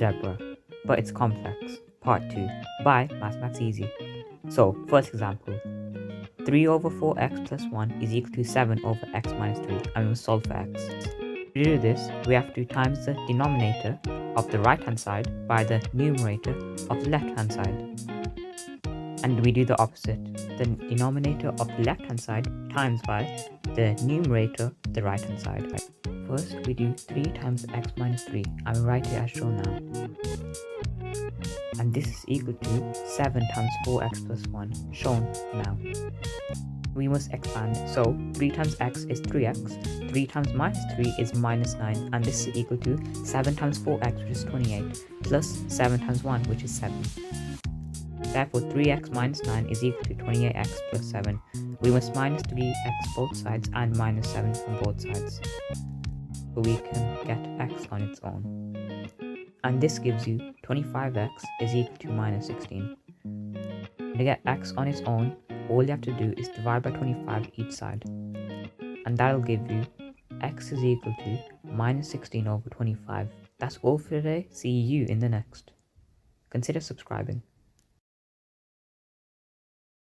Algebra, but it's complex. Part 2 by MaskedMathsEZ. So, first example. 3 over 4x plus 1 is equal to 7 over x minus 3, and we must solve for x. To do this, we have to times the denominator of the right hand side by the numerator of the left hand side. And we do the opposite. The denominator of the left hand side times by the numerator of the right hand side. First, we do 3 times x minus 3, and we write it as shown now. And this is equal to 7 times 4x plus 1, shown now. We must expand, so 3 times x is 3x, 3 times minus 3 is minus 9, and this is equal to 7 times 4x, which is 28, plus 7 times 1, which is 7. Therefore, 3x minus 9 is equal to 28x plus 7. We must minus 3x both sides and minus 7 from both sides, so we can get x on its own. And this gives you 25x is equal to minus 16. To get x on its own, all you have to do is divide by 25 each side. And that'll give you x is equal to minus 16 over 25. That's all for today. See you in the next. Consider subscribing.